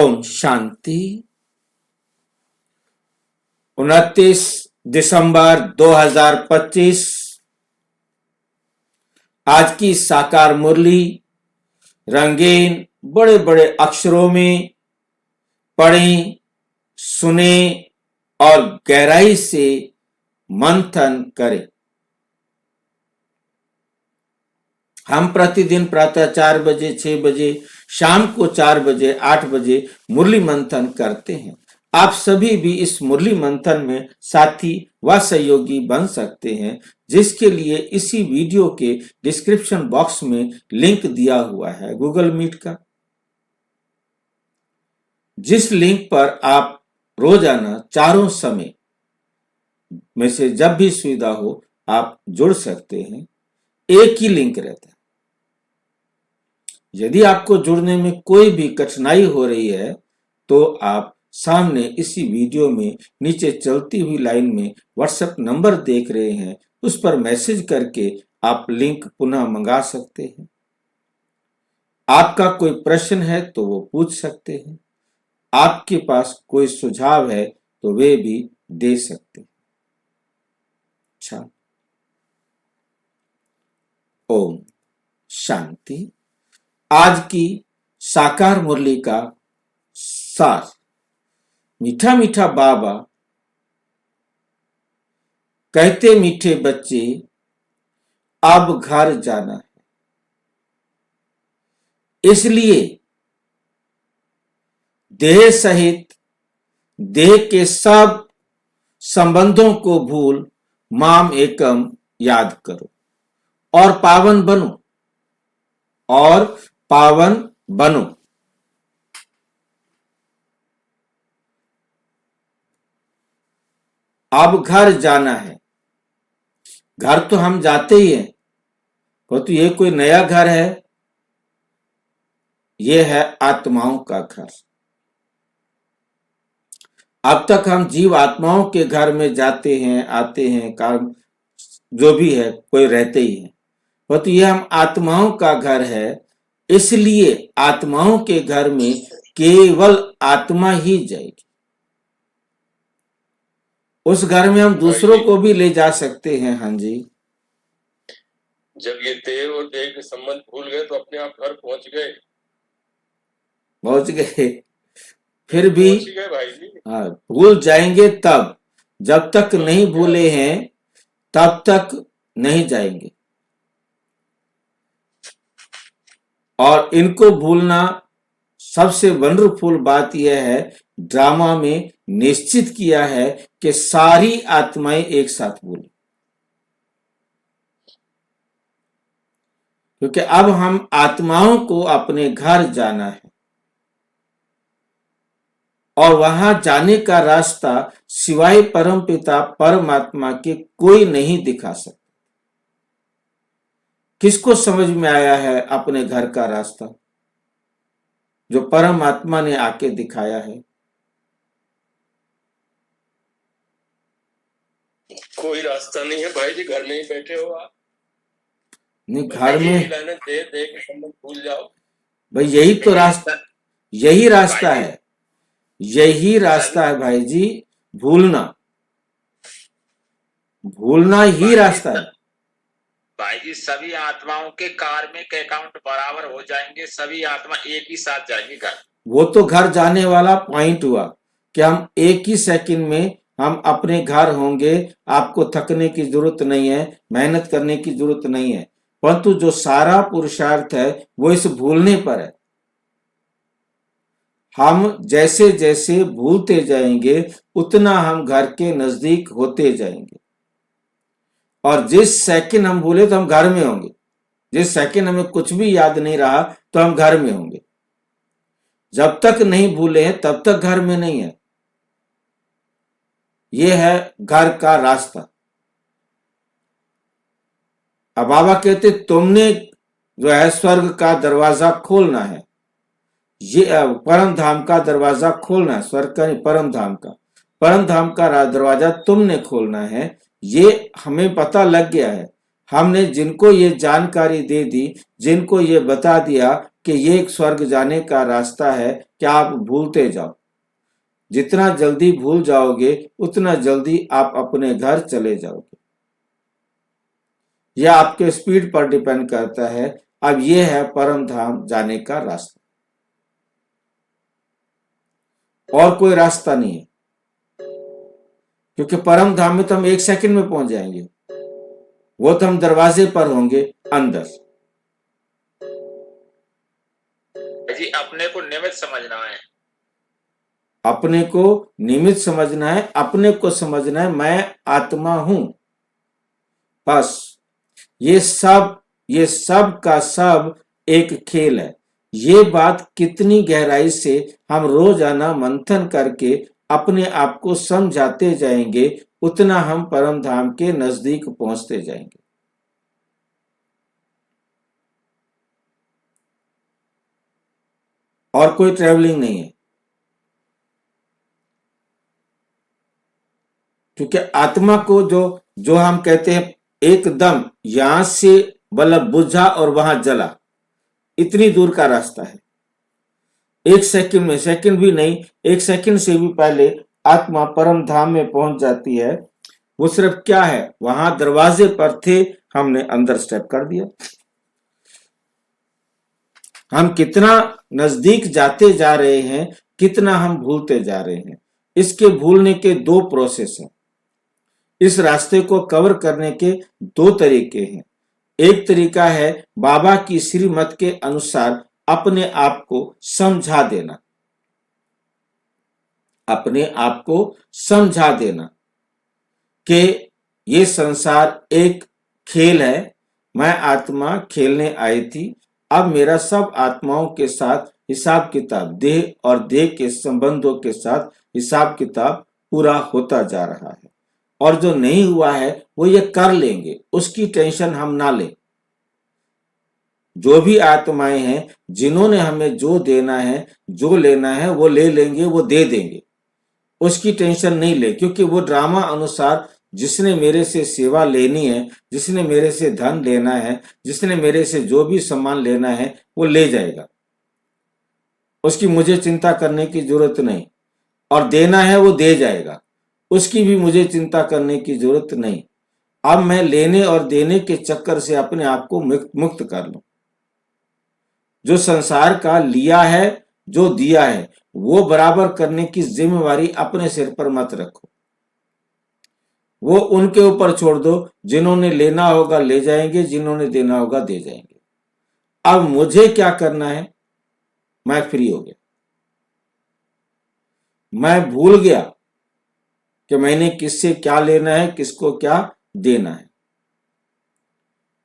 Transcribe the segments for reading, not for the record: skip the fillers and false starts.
ओम शांति। 29 दिसंबर 2025 आज की साकार मुरली रंगीन बड़े बड़े अक्षरों में पढ़ें, सुने और गहराई से मंथन करें। हम प्रतिदिन प्रातः 4 बजे, 6 बजे, शाम को 4 बजे, 8 बजे मुरली मंथन करते हैं। आप सभी भी इस मुरली मंथन में साथी व सहयोगी बन सकते हैं, जिसके लिए इसी वीडियो के डिस्क्रिप्शन बॉक्स में लिंक दिया हुआ है गूगल मीट का, जिस लिंक पर आप रोजाना चारों समय में से जब भी सुविधा हो आप जुड़ सकते हैं। एक ही लिंक रहता है। यदि आपको जुड़ने में कोई भी कठिनाई हो रही है तो आप सामने इसी वीडियो में नीचे चलती हुई लाइन में व्हाट्सएप नंबर देख रहे हैं, उस पर मैसेज करके आप लिंक पुनः मंगा सकते हैं। आपका कोई प्रश्न है तो वो पूछ सकते हैं, आपके पास कोई सुझाव है तो वे भी दे सकते हैं। अच्छा, ओम शांति। आज की साकार मुरली का सार। मीठा मीठा बाबा कहते, मीठे बच्चे अब घर जाना है, इसलिए देह सहित देह के सब संबंधों को भूल माम एकम याद करो और पावन बनो और पावन बनो। अब घर जाना है। घर तो हम जाते ही हैं, परंतु ये कोई नया घर है, ये है आत्माओं का घर। अब तक हम जीव आत्माओं के घर में जाते हैं, आते हैं, काम जो भी है कोई रहते ही है, परंतु ये हम आत्माओं का घर है, इसलिए आत्माओं के घर में केवल आत्मा ही जाएगी। उस घर में हम दूसरों को भी ले जा सकते हैं। हाँ जी, जब ये देह और देह के संबंध भूल गए तो अपने आप घर पहुंच गए। फिर भी पहुंच गए भाई जी। हाँ, भूल जाएंगे तब, जब तक नहीं भूले हैं तब तक नहीं जाएंगे। और इनको भूलना सबसे वंडरफुल बात यह है, ड्रामा में निश्चित किया है कि सारी आत्माएं एक साथ भूलें, क्योंकि अब हम आत्माओं को अपने घर जाना है और वहां जाने का रास्ता सिवाय परमपिता परमात्मा के कोई नहीं दिखा सकता। किसको समझ में आया है अपने घर का रास्ता जो परमात्मा ने आके दिखाया है? कोई रास्ता नहीं है भाई जी, घर में ही बैठे हो आप। नहीं, घर में दे के संबंध भूल जाओ भाई, यही तो रास्ता, यही रास्ता है, यही रास्ता है भाई जी। भूलना ही रास्ता है भाई जी। सभी आत्माओं के कार्मिक अकाउंट बराबर हो जाएंगे, सभी आत्मा एक ही साथ जाएंगे घर। वो तो घर जाने वाला पॉइंट हुआ कि हम एक ही सेकंड में हम अपने घर होंगे। आपको थकने की जरूरत नहीं है, मेहनत करने की जरूरत नहीं है, परंतु जो सारा पुरुषार्थ है वो इस भूलने पर है। हम जैसे जैसे भूलते जाएंगे उतना हम घर के नजदीक होते जाएंगे, और जिस सेकंड हम भूले तो हम घर में होंगे। जिस सेकंड हमें कुछ भी याद नहीं रहा तो हम घर में होंगे। जब तक नहीं भूले हैं तब तक घर में नहीं है। यह है घर का रास्ता। अब बाबा कहते, तुमने जो है स्वर्ग का दरवाजा खोलना है, ये परम धाम का दरवाजा खोलना है। स्वर्ग का नहीं, परम धाम का दरवाजा तुमने खोलना है। ये हमें पता लग गया है। हमने जिनको ये जानकारी दे दी, जिनको ये बता दिया कि ये एक स्वर्ग जाने का रास्ता है, कि आप भूलते जाओ। जितना जल्दी भूल जाओगे उतना जल्दी आप अपने घर चले जाओगे। यह आपके स्पीड पर डिपेंड करता है। अब यह है परम धाम जाने का रास्ता, और कोई रास्ता नहीं है, क्योंकि परम धाम में तो हम 1 सेकंड में पहुंच जाएंगे। वो तो हम दरवाजे पर होंगे अंदर। जी अपने को निमित्त समझना है। अपने को निमित्त समझना है, अपने को समझना है मैं आत्मा हूं। बस ये सब का सब एक खेल है। ये बात कितनी गहराई से हम रोजाना मंथन करके अपने आप को समझाते जाएंगे, उतना हम परम धाम के नजदीक पहुंचते जाएंगे। और कोई ट्रेवलिंग नहीं है, क्योंकि आत्मा को जो हम कहते हैं एकदम यहां से बल्ब बुझा और वहां जला, इतनी दूर का रास्ता है। 1 सेकंड में, सेकंड भी नहीं, 1 सेकंड से भी पहले आत्मा परम धाम में पहुंच जाती है। वो सिर्फ क्या है, वहां दरवाजे पर थे, हमने अंदर स्टेप कर दिया। हम कितना नजदीक जाते जा रहे हैं, कितना हम भूलते जा रहे हैं। इसके भूलने के 2 प्रोसेस हैं। इस रास्ते को कवर करने के 2 तरीके हैं। एक तरीका है बाबा की श्रीमत के अनुसार अपने आप को समझा देना, अपने आप को समझा देना कि ये संसार एक खेल है, मैं आत्मा खेलने आई थी। अब मेरा सब आत्माओं के साथ हिसाब किताब, देह और देह के संबंधों के साथ हिसाब किताब पूरा होता जा रहा है, और जो नहीं हुआ है वो ये कर लेंगे, उसकी टेंशन हम ना लें। जो भी आत्माएं हैं, जिन्होंने हमें जो देना है, जो लेना है, वो ले लेंगे, वो दे देंगे, उसकी टेंशन नहीं ले। क्योंकि वो ड्रामा अनुसार जिसने मेरे से सेवा लेनी है, जिसने मेरे से धन लेना है, जिसने मेरे से जो भी सामान लेना है, वो ले जाएगा। उसकी मुझे चिंता करने की जरूरत नहीं। और देना है वो दे जाएगा, उसकी भी मुझे चिंता करने की जरूरत नहीं। अब मैं लेने और देने के चक्कर से अपने आप को मुक्त कर लूं। जो संसार का लिया है, जो दिया है, वो बराबर करने की जिम्मेवारी अपने सिर पर मत रखो। वो उनके ऊपर छोड़ दो, जिन्होंने लेना होगा ले जाएंगे, जिन्होंने देना होगा दे जाएंगे। अब मुझे क्या करना है, मैं फ्री हो गया। मैं भूल गया कि मैंने किससे क्या लेना है, किसको क्या देना है,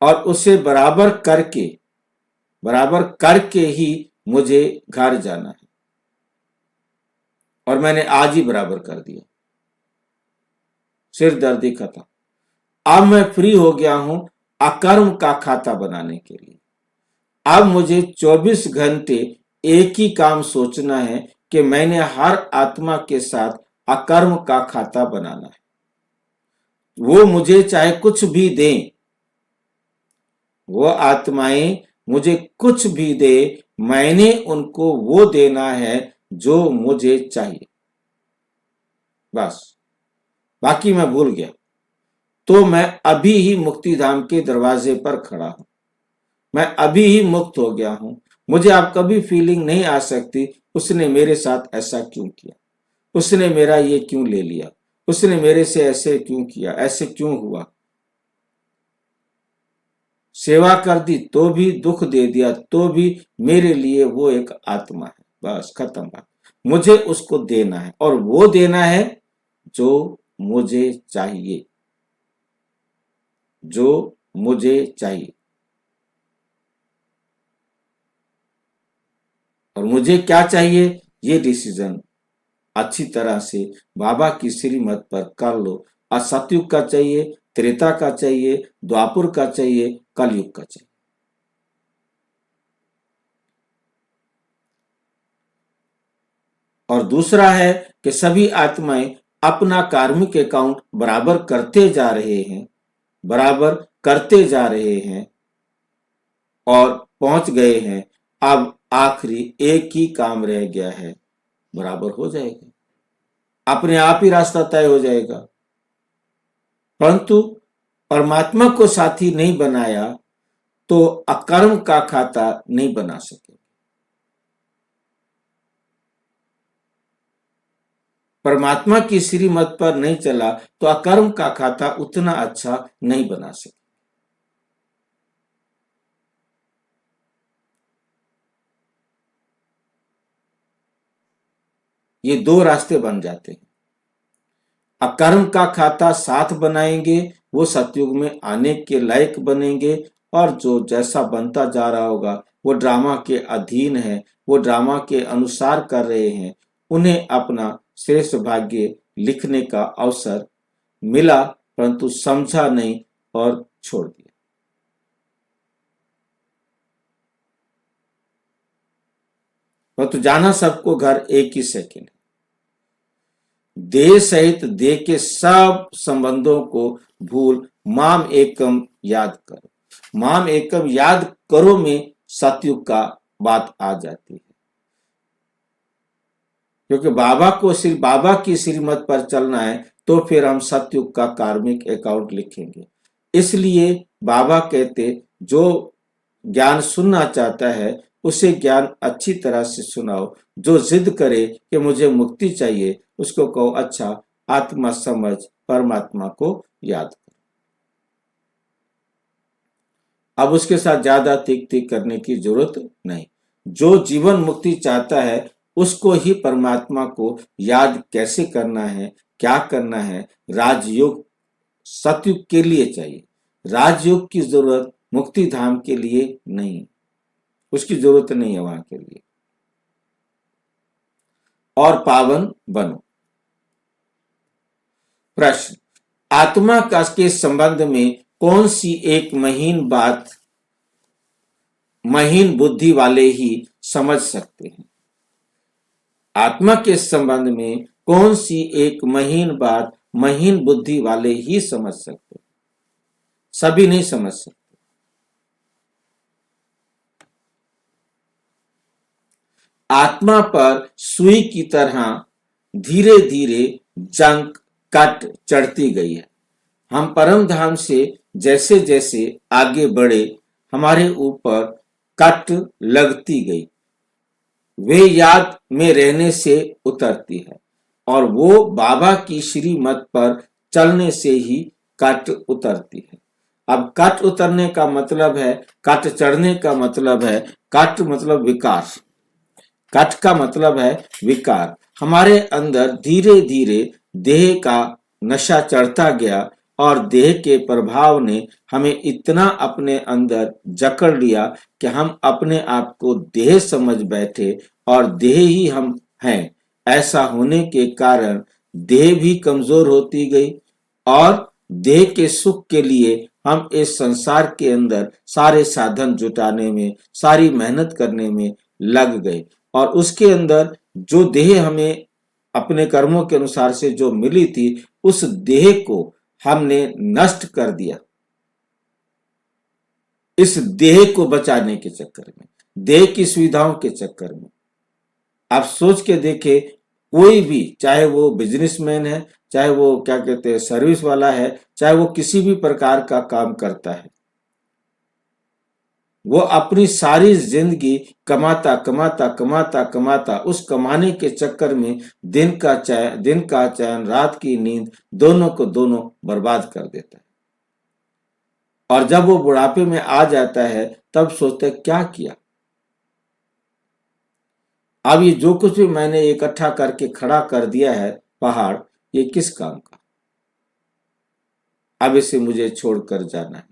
और उसे बराबर करके ही मुझे घर जाना है। और मैंने आज ही बराबर कर दिया, सिरदर्दी खत्म। अब मैं फ्री हो गया हूं अकर्म का खाता बनाने के लिए। अब मुझे 24 घंटे एक ही काम सोचना है कि मैंने हर आत्मा के साथ अकर्म का खाता बनाना है। वो मुझे चाहे कुछ भी दें, वो आत्माएं मुझे कुछ भी दे, मैंने उनको वो देना है जो मुझे चाहिए। बस, बाकी मैं भूल गया तो मैं अभी ही मुक्ति धाम के दरवाजे पर खड़ा हूं। मैं अभी ही मुक्त हो गया हूं। मुझे आप कभी फीलिंग नहीं आ सकती उसने मेरे साथ ऐसा क्यों किया, उसने मेरा ये क्यों ले लिया, उसने मेरे से ऐसे क्यों किया, ऐसे क्यों हुआ। सेवा कर दी तो भी, दुख दे दिया तो भी, मेरे लिए वो एक आत्मा है। बस खत्म बात। मुझे उसको देना है, और वो देना है जो मुझे चाहिए, जो मुझे चाहिए। और मुझे क्या चाहिए, ये डिसीजन अच्छी तरह से बाबा की श्रीमत पर कर लो। सतयुग का चाहिए, त्रेता का चाहिए, द्वापुर का चाहिए, कलयुग का चाहिए। और दूसरा है कि सभी आत्माएं अपना कार्मिक अकाउंट बराबर करते जा रहे हैं, बराबर करते जा रहे हैं, और पहुंच गए हैं। अब आखिरी एक ही काम रह गया है, बराबर हो जाएगा, अपने आप ही रास्ता तय हो जाएगा। परंतु परमात्मा को साथी नहीं बनाया तो अकर्म का खाता नहीं बना सके। परमात्मा की श्रीमत पर नहीं चला तो अकर्म का खाता उतना अच्छा नहीं बना सके। ये दो रास्ते बन जाते हैं। अकर्म का खाता साथ बनाएंगे, वो सतयुग में आने के लायक बनेंगे, और जो जैसा बनता जा रहा होगा वो ड्रामा के अधीन है, वो ड्रामा के अनुसार कर रहे हैं, उन्हें अपना श्रेष्ठ भाग्य लिखने का अवसर मिला, परंतु समझा नहीं और छोड़ दिया। परंतु जाना सबको घर एक ही सेकंड। देह सहित देह के सब संबंधों को भूल माम एकम याद करो। माम एकम याद करो में सतयुग का बात आ जाती है, क्योंकि बाबा को सिर्फ बाबा की श्रीमत पर चलना है तो फिर हम सतयुग का कार्मिक अकाउंट लिखेंगे। इसलिए बाबा कहते जो ज्ञान सुनना चाहता है उसे ज्ञान अच्छी तरह से सुनाओ। जो जिद करे कि मुझे मुक्ति चाहिए उसको कहो अच्छा आत्मा समझ परमात्मा को याद करो। अब उसके साथ ज्यादा तिक तिक करने की जरूरत नहीं। जो जीवन मुक्ति चाहता है उसको ही परमात्मा को याद कैसे करना है, क्या करना है, राजयोग सतयुग के लिए चाहिए। राजयोग की जरूरत मुक्ति धाम के लिए नहीं, उसकी जरूरत नहीं है वहां के लिए। और पावन बनो। प्रश्न, आत्मा का के संबंध में कौन सी एक महीन बात महीन बुद्धि वाले ही समझ सकते हैं? आत्मा के संबंध में कौन सी एक महीन बात महीन बुद्धि वाले ही समझ सकते हैं, सभी नहीं समझ सकते। आत्मा पर सुई की तरह धीरे धीरे जंग कट चढ़ती गई है। हम परम धाम से जैसे जैसे आगे बढ़े हमारे ऊपर कट लगती गई, वे याद में रहने से उतरती है, और वो बाबा की श्रीमत पर चलने से ही कट उतरती है। अब कट उतरने का मतलब है, कट चढ़ने का मतलब है, कट मतलब विकार, कट का मतलब है विकार। हमारे अंदर धीरे धीरे देह का नशा चढ़ता गया और देह के प्रभाव ने हमें इतना अपने अंदर जकड़ लिया कि हम अपने आप को देह समझ बैठे और देह ही हम हैं। ऐसा होने के कारण देह भी कमजोर होती गई और देह के सुख के लिए हम इस संसार के अंदर सारे साधन जुटाने में, सारी मेहनत करने में लग गए, और उसके अंदर जो देह हमें अपने कर्मों के अनुसार से जो मिली थी उस देह को हमने नष्ट कर दिया। इस देह को बचाने के चक्कर में, देह की सुविधाओं के चक्कर में। आप सोच के देखे, कोई भी, चाहे वो बिजनेसमैन है, चाहे वो क्या कहते हैं सर्विस वाला है, चाहे वो किसी भी प्रकार का काम करता है, वो अपनी सारी जिंदगी कमाता कमाता कमाता कमाता उस कमाने के चक्कर में दिन का चैन रात की नींद दोनों को दोनों बर्बाद कर देता है। और जब वो बुढ़ापे में आ जाता है तब सोचता है क्या किया, अब ये जो कुछ भी मैंने इकट्ठा करके खड़ा कर दिया है पहाड़, ये किस काम का, अब इसे मुझे छोड़कर जाना है।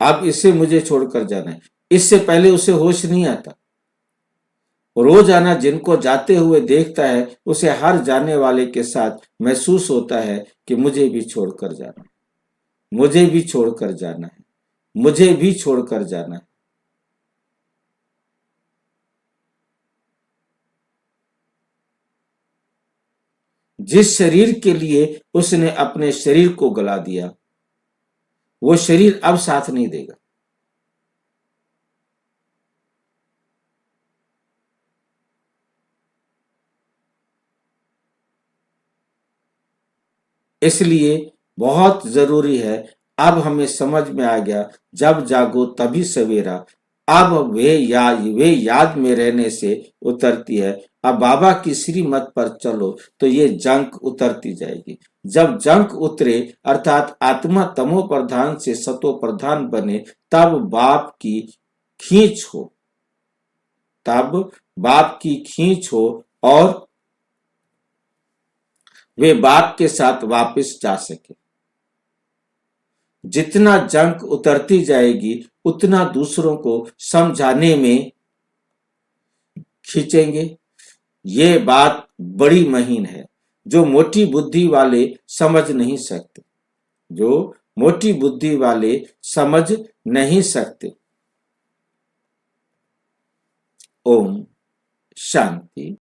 अब इसे मुझे छोड़कर जाना है। इससे पहले उसे होश नहीं आता। रोजाना जिनको जाते हुए देखता है उसे हर जाने वाले के साथ महसूस होता है कि मुझे भी छोड़कर जाना है, मुझे भी छोड़कर जाना है, मुझे भी छोड़कर जाना है। जिस शरीर के लिए उसने अपने शरीर को गला दिया, वो शरीर अब साथ नहीं देगा। इसलिए बहुत जरूरी है, अब हमें समझ में आ गया, जब जागो तभी सवेरा। अब वे याद में रहने से उतरती है। अब बाबा की श्रीमत पर चलो तो ये जंक उतरती जाएगी। जब जंक उतरे अर्थात आत्मा तमो प्रधान से सतो प्रधान बने, तब बाप की खींच हो, तब बाप की खींच हो और वे बाप के साथ वापस जा सके। जितना जंक उतरती जाएगी उतना दूसरों को समझाने में खींचेंगे। ये बात बड़ी महीन है, जो मोटी बुद्धि वाले समझ नहीं सकते, जो मोटी बुद्धि वाले समझ नहीं सकते। ओम शांति।